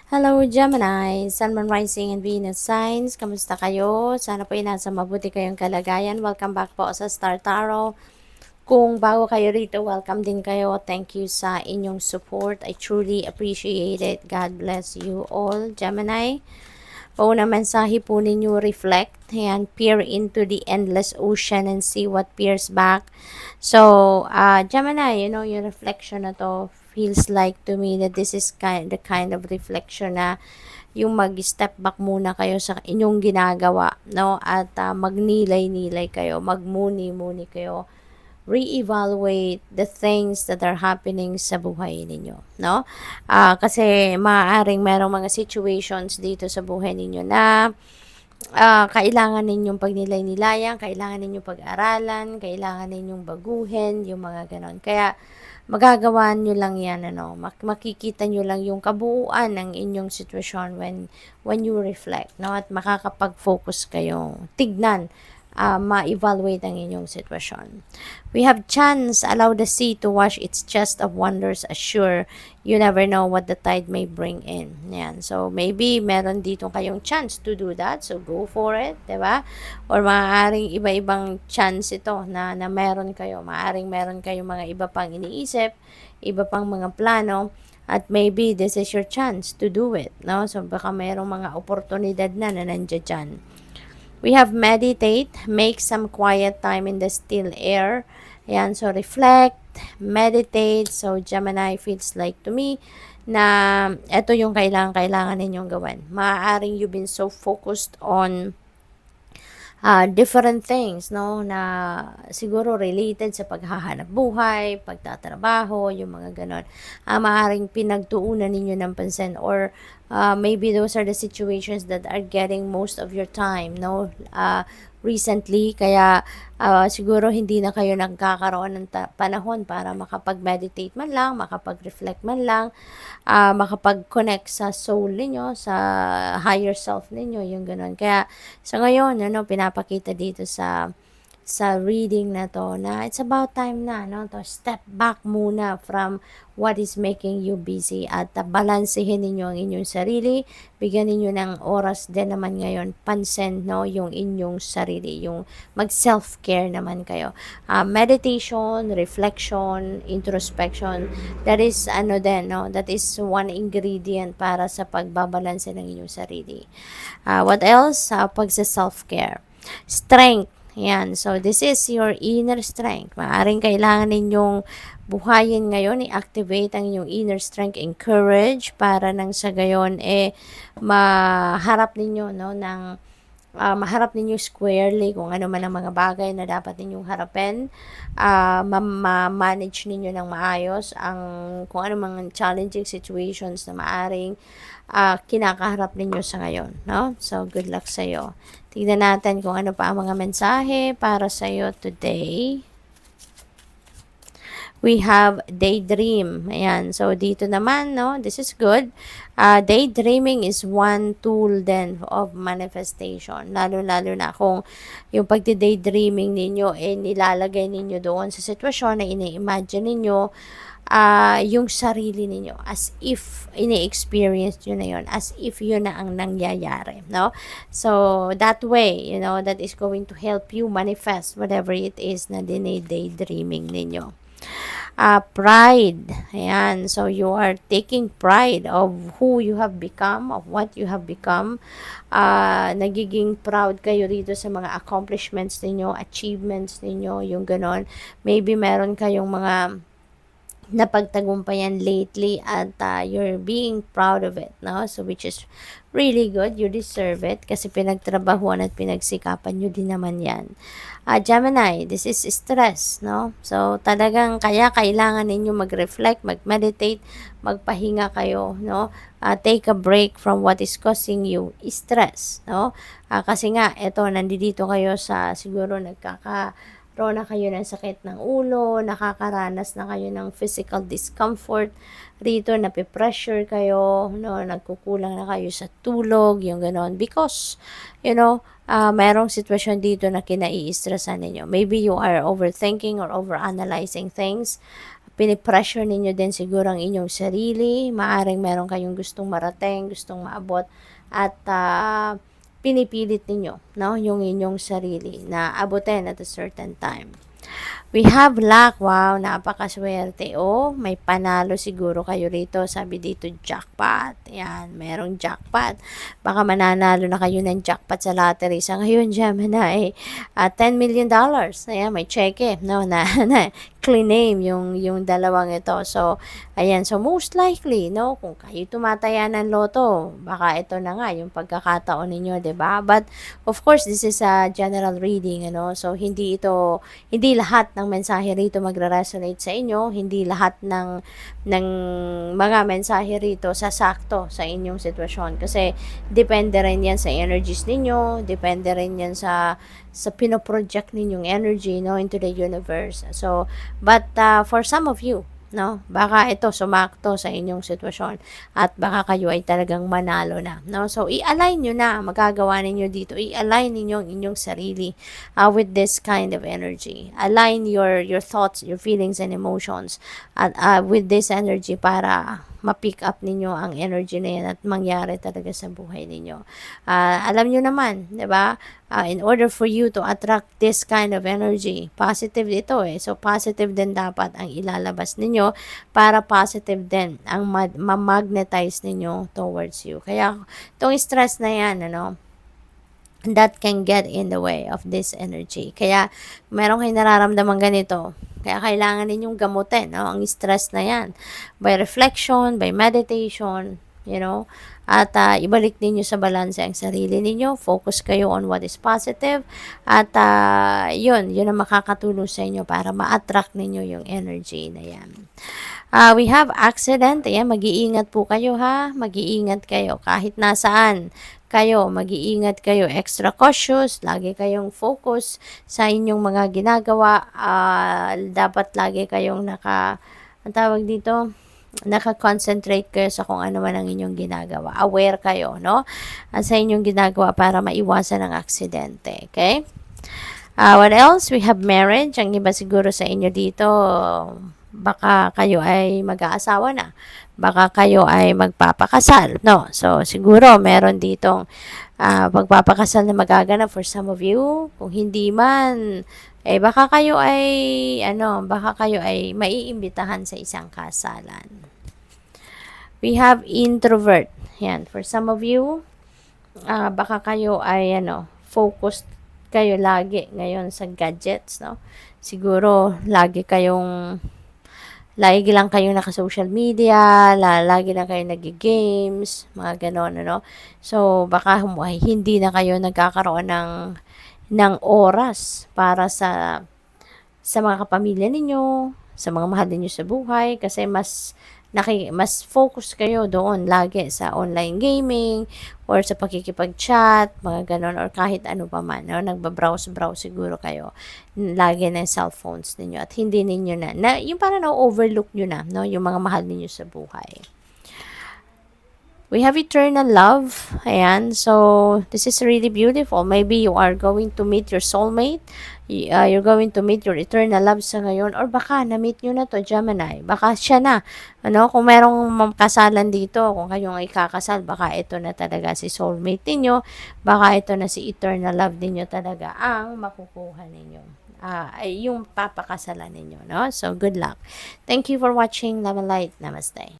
Hello Gemini, Sun, Moon, Rising, and Venus signs. Kamusta kayo? Sana po ay nasa mabuti kayong kalagayan. Welcome back po sa Star Tarot. Kung bago kayo rito, welcome din kayo. Thank you sa inyong support. I truly appreciate it. God bless you all, Gemini. Pauna mensahe po ninyo, reflect and peer into the endless ocean and see what peers back. So, Gemini, yung reflection na to feels like to me that this is the kind of reflection na yung mag-step back muna kayo sa inyong ginagawa, no? At magnilay-nilay kayo, magmuni-muni kayo, reevaluate the things that are happening sa buhay ninyo, no? Kasi maaaring merong mga situations dito sa buhay ninyo na kailangan ninyong pagnilay-nilayan, kailangan ninyong pag-aralan, kailangan ninyong baguhin, yung mga ganon. Kaya magagawa nyo lang yan, makikita nyo lang yung kabuuan ng inyong sitwasyon when you reflect, no? At makakapag-focus kayo, tignan, ma-evaluate ang inyong sitwasyon. We have chance, allow the sea to wash its chest of wonders, assure you never know what the tide may bring in. Yan. So, maybe meron dito kayong chance to do that. So, go for it, diba? Or maaaring iba-ibang chance ito na meron kayo. Maaaring meron kayong mga iba pang iniisip, iba pang mga plano, at maybe this is your chance to do it, no? So, baka merong mga oportunidad na nandiyan dyan. We have meditate, make some quiet time in the still air. Ayan, so reflect, meditate. So Gemini feels like to me na ito yung kailangan ninyong gawin. Maaaring you've been so focused on different things, no, na siguro related sa paghahanap buhay, pagtatrabaho, yung mga ganon. Maaaring pinagtuunan ninyo ng pansin, or maybe those are the situations that are getting most of your time, no, recently. Kaya siguro hindi na kayo nagkakaroon ng panahon para makapag-meditate man lang, makapag-reflect man lang, makapag-connect sa soul ninyo, sa higher self ninyo, yung ganun. Kaya sa ngayon, pinapakita dito sa reading na to na it's about time na, no, to step back muna from what is making you busy at balansehin ninyo ang inyong sarili, bigyan ninyo ng oras din naman ngayon, pansin, no, yung inyong sarili, yung mag-self-care naman kayo. Meditation, reflection, introspection, that is that is one ingredient para sa pagbabalanse ng inyong sarili. What else? Pag-self-care. Strength. Yan. So, this is your inner strength. Maaring kailangan ninyong buhayin ngayon, i-activate ang inyong inner strength and courage para nang sa gayon, maharap ninyo, no, maharap ninyo squarely kung ano man ang mga bagay na dapat ninyong harapin. Ma-manage ninyo ng maayos kung ano mga challenging situations na maaring kinakaharap ninyo sa ngayon, no? So, good luck sa'yo. Tignan natin kung ano pa ang mga mensahe para sa'yo today. We have daydream. Ayan. So, dito naman, no, this is good. Daydreaming is one tool then of manifestation. Lalo-lalo na kung yung pagdi-daydreaming ninyo, nilalagay ninyo doon sa sitwasyon na ini-imagine ninyo, yung sarili ninyo as if ini-experience nyo na yun, as if yun na ang nangyayari, no? So, that way, that is going to help you manifest whatever it is na daydreaming ninyo. Pride. Ayan. So, you are taking pride of who you have become, of what you have become. Nagiging proud kayo rito sa mga accomplishments ninyo, achievements ninyo, yung ganon. Maybe meron kayong mga napagtagumpayan lately at you're being proud of it, no? So, which is really good. You deserve it kasi pinagtrabahuan at pinagsikapan nyo din naman yan. Gemini, this is stress, no? So, talagang kaya kailangan ninyo mag-reflect, mag-meditate, magpahinga kayo, no? Take a break from what is causing you stress, no? Kasi nga, eto, nandito kayo sa siguro roon na kayo ng sakit ng ulo, nakakaranas na kayo ng physical discomfort, rito nape-pressure kayo, no, nagkukulang na kayo sa tulog, yung ganon. Because, mayroong sitwasyon dito na kinai-stressan ninyo. Maybe you are overthinking or overanalyzing things. pinipressure ninyo din siguro ang inyong sarili, maaring meron kayong gustong marating, gustong maabot, at pinipilit ninyo, no, yung inyong sarili na abutin at a certain time. We have luck. Wow, napakaswerte. Oh, may panalo siguro kayo rito. Sabi dito, jackpot. Yan, merong jackpot. Baka mananalo na kayo ng jackpot sa lottery. Sa ngayon, Gemini, $10 million. Ayan, may cheque, no, na clean name yung dalawang ito. So, ayan, so most likely, no, kung kayo tumataya ng loto, baka ito na nga yung pagkakataon ninyo, 'di ba? But of course, this is a general reading, ano. So, hindi lahat ng mensahe rito magre-resonate sa inyo, hindi lahat ng mga mensahe rito sasakto sa inyong sitwasyon kasi depende rin yan sa energies ninyo, depende rin yan sa pinoproject ninyong energy, no, into the universe. So, but for some of you, no, baka ito sumakto sa inyong sitwasyon at baka kayo ay talagang manalo na, no. So i-align niyo na, magagawa ninyo dito, i-align niyo ang inyong sarili with this kind of energy. Align your thoughts, your feelings and emotions at with this energy para ma-pick up ninyo ang energy na yan at mangyari talaga sa buhay ninyo. Alam nyo naman, di ba? In order for you to attract this kind of energy, positive ito eh. So, positive din dapat ang ilalabas ninyo para positive din ang ma-magnetize ninyo towards you. Kaya, itong stress na yan, ano, that can get in the way of this energy. Kaya, meron kayong nararamdaman ganito, kaya kailangan ninyong gamutin, no, ang stress na yan. By reflection, by meditation, you know, at ibalik ninyo sa balanse ang sarili ninyo. Focus kayo on what is positive. At yun ang makakatulong sa inyo para ma-attract ninyo yung energy na yan. We have accident. Ayan, mag-iingat po kayo ha. Mag-iingat kayo kahit nasaan kayo, mag-iingat kayo, extra cautious, lagi kayong focus sa inyong mga ginagawa, dapat lagi kayong ang tawag dito, naka-concentrate kayo sa kung ano man ang inyong ginagawa. Aware kayo, no, sa inyong ginagawa para maiwasan ang aksidente, okay? What else? We have marriage. Ang iba siguro sa inyo dito, baka kayo ay mag-aasawa na. Baka kayo ay magpapakasal, no? So, siguro meron ditong pagpapakasal na magaganap for some of you. Kung hindi man, baka kayo ay, maiimbitahan sa isang kasalan. We have introvert. Yan, for some of you, baka kayo ay, focused kayo lagi ngayon sa gadgets, no? Siguro, lagi lang kayong naka-social media, lagi lang kayong nag-games, mga ganon, ano. So, baka hindi na kayo nagkakaroon ng oras para sa mga kapamilya ninyo, sa mga mahal ninyo sa buhay, kasi mas focus kayo doon lagi sa online gaming or sa pakikipag-chat, mga ganon, or kahit ano pa man, no? Nagbabrowse siguro kayo lagi ng cellphones ninyo at hindi ninyo na yung parang na-overlook nyo na, no, yung mga mahal ninyo sa buhay. We have eternal love. Ayan. So, this is really beautiful. Maybe you are going to meet your soulmate. You're going to meet your eternal love sa ngayon. Or baka na-meet nyo na to, Gemini. Baka siya na. Ano? Kung merong kasalan dito, kung kayong ay kakasal, baka ito na talaga si soulmate ninyo. Baka ito na si eternal love ninyo talaga ang makukuha ninyo. Yung papakasalan ninyo. No? So, good luck. Thank you for watching. Love and light. Namaste.